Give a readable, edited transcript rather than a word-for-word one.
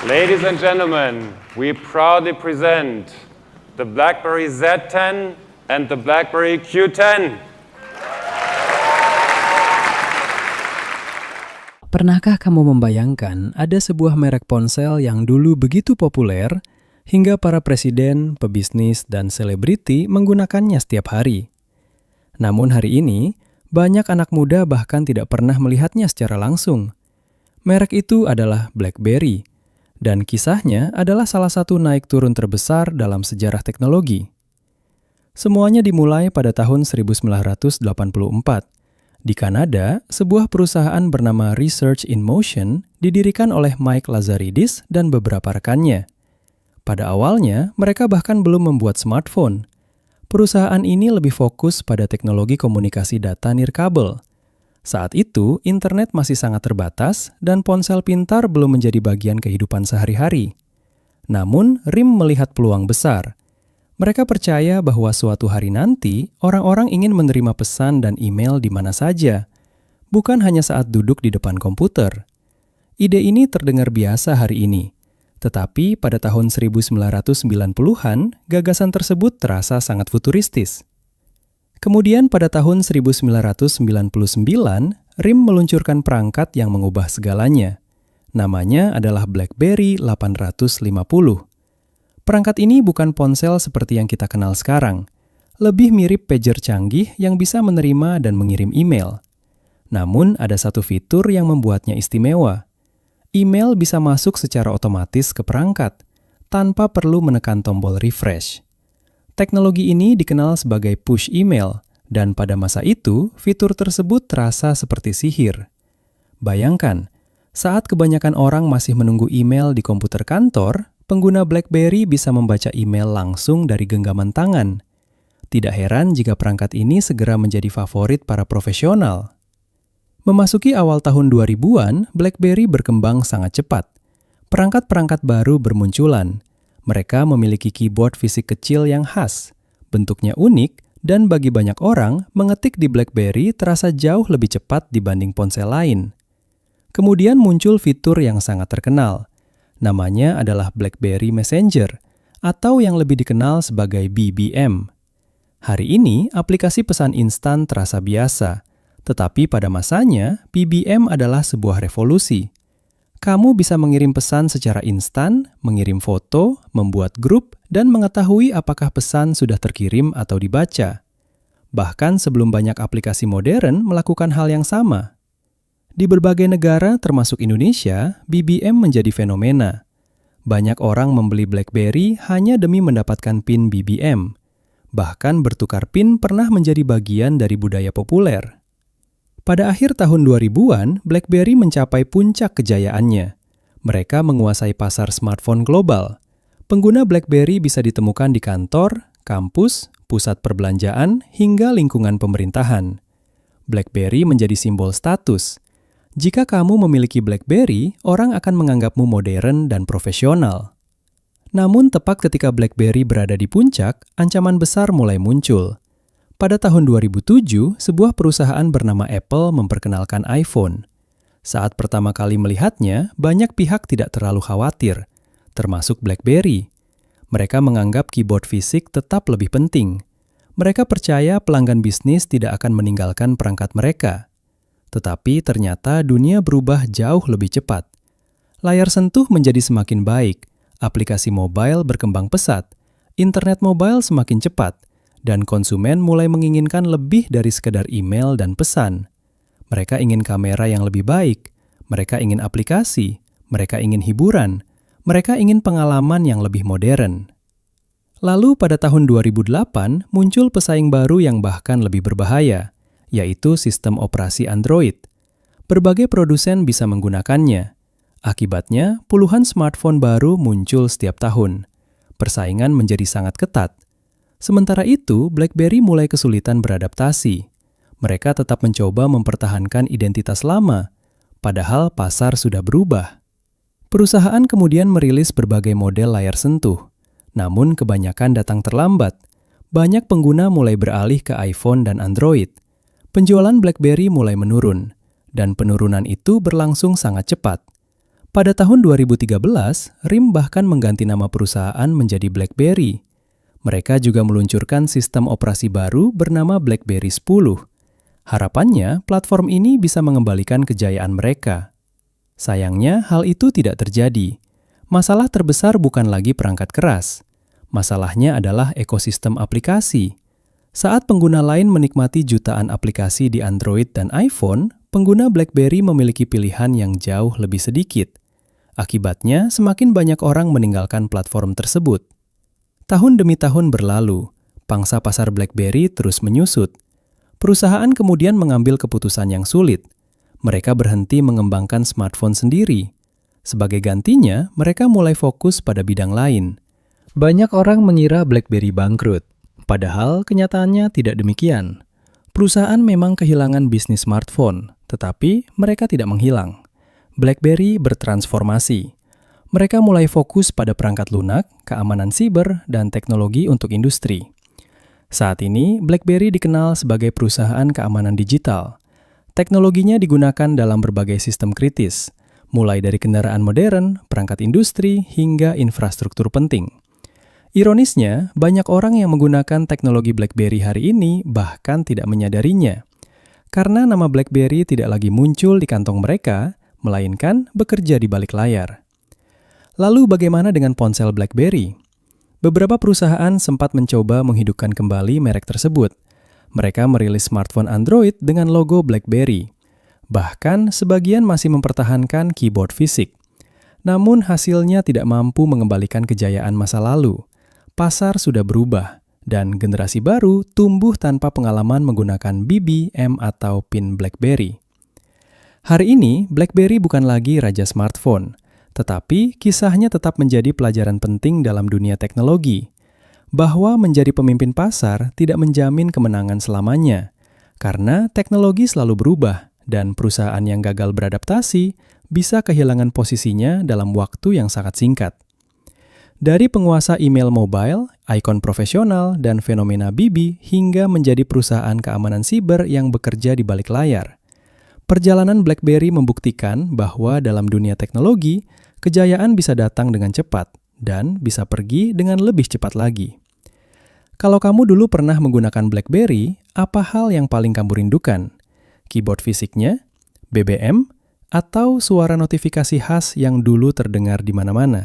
Ladies and gentlemen, we proudly present the BlackBerry Z10 and the BlackBerry Q10. Pernahkah kamu membayangkan ada sebuah merek ponsel yang dulu begitu populer hingga para presiden, pebisnis, dan selebriti menggunakannya setiap hari? Namun hari ini, banyak anak muda bahkan tidak pernah melihatnya secara langsung. Merek itu adalah BlackBerry, dan kisahnya adalah salah satu naik turun terbesar dalam sejarah teknologi. Semuanya dimulai pada tahun 1984. Di Kanada, sebuah perusahaan bernama Research in Motion didirikan oleh Mike Lazaridis dan beberapa rekannya. Pada awalnya, mereka bahkan belum membuat smartphone. Perusahaan ini lebih fokus pada teknologi komunikasi data nirkabel. Saat itu, internet masih sangat terbatas dan ponsel pintar belum menjadi bagian kehidupan sehari-hari. Namun, RIM melihat peluang besar. Mereka percaya bahwa suatu hari nanti, orang-orang ingin menerima pesan dan email di mana saja, bukan hanya saat duduk di depan komputer. Ide ini terdengar biasa hari ini, tetapi pada tahun 1990-an, gagasan tersebut terasa sangat futuristis. Kemudian pada tahun 1999, RIM meluncurkan perangkat yang mengubah segalanya. Namanya adalah BlackBerry 850. Perangkat ini bukan ponsel seperti yang kita kenal sekarang. Lebih mirip pager canggih yang bisa menerima dan mengirim email. Namun ada satu fitur yang membuatnya istimewa. Email bisa masuk secara otomatis ke perangkat, tanpa perlu menekan tombol refresh. Teknologi ini dikenal sebagai push email, dan pada masa itu, fitur tersebut terasa seperti sihir. Bayangkan, saat kebanyakan orang masih menunggu email di komputer kantor, pengguna BlackBerry bisa membaca email langsung dari genggaman tangan. Tidak heran jika perangkat ini segera menjadi favorit para profesional. Memasuki awal tahun 2000-an, BlackBerry berkembang sangat cepat. Perangkat-perangkat baru bermunculan. Mereka memiliki keyboard fisik kecil yang khas, bentuknya unik, dan bagi banyak orang, mengetik di BlackBerry terasa jauh lebih cepat dibanding ponsel lain. Kemudian muncul fitur yang sangat terkenal. Namanya adalah BlackBerry Messenger, atau yang lebih dikenal sebagai BBM. Hari ini, aplikasi pesan instan terasa biasa, tetapi pada masanya, BBM adalah sebuah revolusi. Kamu bisa mengirim pesan secara instan, mengirim foto, membuat grup, dan mengetahui apakah pesan sudah terkirim atau dibaca. Bahkan sebelum banyak aplikasi modern melakukan hal yang sama. Di berbagai negara, termasuk Indonesia, BBM menjadi fenomena. Banyak orang membeli BlackBerry hanya demi mendapatkan PIN BBM. Bahkan bertukar PIN pernah menjadi bagian dari budaya populer. Pada akhir tahun 2000-an, BlackBerry mencapai puncak kejayaannya. Mereka menguasai pasar smartphone global. Pengguna BlackBerry bisa ditemukan di kantor, kampus, pusat perbelanjaan, hingga lingkungan pemerintahan. BlackBerry menjadi simbol status. Jika kamu memiliki BlackBerry, orang akan menganggapmu modern dan profesional. Namun tepat ketika BlackBerry berada di puncak, ancaman besar mulai muncul. Pada tahun 2007, sebuah perusahaan bernama Apple memperkenalkan iPhone. Saat pertama kali melihatnya, banyak pihak tidak terlalu khawatir, termasuk BlackBerry. Mereka menganggap keyboard fisik tetap lebih penting. Mereka percaya pelanggan bisnis tidak akan meninggalkan perangkat mereka. Tetapi ternyata dunia berubah jauh lebih cepat. Layar sentuh menjadi semakin baik, aplikasi mobile berkembang pesat, internet mobile semakin cepat, dan konsumen mulai menginginkan lebih dari sekedar email dan pesan. Mereka ingin kamera yang lebih baik, mereka ingin aplikasi, mereka ingin hiburan, mereka ingin pengalaman yang lebih modern. Lalu pada tahun 2008 muncul pesaing baru yang bahkan lebih berbahaya, yaitu sistem operasi Android. Berbagai produsen bisa menggunakannya. Akibatnya, puluhan smartphone baru muncul setiap tahun. Persaingan menjadi sangat ketat. Sementara itu, BlackBerry mulai kesulitan beradaptasi. Mereka tetap mencoba mempertahankan identitas lama, padahal pasar sudah berubah. Perusahaan kemudian merilis berbagai model layar sentuh, namun kebanyakan datang terlambat. Banyak pengguna mulai beralih ke iPhone dan Android. Penjualan BlackBerry mulai menurun, dan penurunan itu berlangsung sangat cepat. Pada tahun 2013, RIM bahkan mengganti nama perusahaan menjadi BlackBerry. Mereka juga meluncurkan sistem operasi baru bernama BlackBerry 10. Harapannya, platform ini bisa mengembalikan kejayaan mereka. Sayangnya, hal itu tidak terjadi. Masalah terbesar bukan lagi perangkat keras. Masalahnya adalah ekosistem aplikasi. Saat pengguna lain menikmati jutaan aplikasi di Android dan iPhone, pengguna BlackBerry memiliki pilihan yang jauh lebih sedikit. Akibatnya, semakin banyak orang meninggalkan platform tersebut. Tahun demi tahun berlalu, pangsa pasar BlackBerry terus menyusut. Perusahaan kemudian mengambil keputusan yang sulit. Mereka berhenti mengembangkan smartphone sendiri. Sebagai gantinya, mereka mulai fokus pada bidang lain. Banyak orang mengira BlackBerry bangkrut, padahal kenyataannya tidak demikian. Perusahaan memang kehilangan bisnis smartphone, tetapi mereka tidak menghilang. BlackBerry bertransformasi. Mereka mulai fokus pada perangkat lunak, keamanan siber, dan teknologi untuk industri. Saat ini, BlackBerry dikenal sebagai perusahaan keamanan digital. Teknologinya digunakan dalam berbagai sistem kritis, mulai dari kendaraan modern, perangkat industri, hingga infrastruktur penting. Ironisnya, banyak orang yang menggunakan teknologi BlackBerry hari ini bahkan tidak menyadarinya. Karena nama BlackBerry tidak lagi muncul di kantong mereka, melainkan bekerja di balik layar. Lalu bagaimana dengan ponsel BlackBerry? Beberapa perusahaan sempat mencoba menghidupkan kembali merek tersebut. Mereka merilis smartphone Android dengan logo BlackBerry. Bahkan sebagian masih mempertahankan keyboard fisik. Namun hasilnya tidak mampu mengembalikan kejayaan masa lalu. Pasar sudah berubah, dan generasi baru tumbuh tanpa pengalaman menggunakan BBM atau PIN BlackBerry. Hari ini, BlackBerry bukan lagi raja smartphone. Tetapi, kisahnya tetap menjadi pelajaran penting dalam dunia teknologi, bahwa menjadi pemimpin pasar tidak menjamin kemenangan selamanya, karena teknologi selalu berubah, dan perusahaan yang gagal beradaptasi bisa kehilangan posisinya dalam waktu yang sangat singkat. Dari penguasa email mobile, ikon profesional, dan fenomena BB hingga menjadi perusahaan keamanan siber yang bekerja di balik layar. Perjalanan BlackBerry membuktikan bahwa dalam dunia teknologi, kejayaan bisa datang dengan cepat dan bisa pergi dengan lebih cepat lagi. Kalau kamu dulu pernah menggunakan BlackBerry, apa hal yang paling kamu rindukan? Keyboard fisiknya, BBM, atau suara notifikasi khas yang dulu terdengar di mana-mana?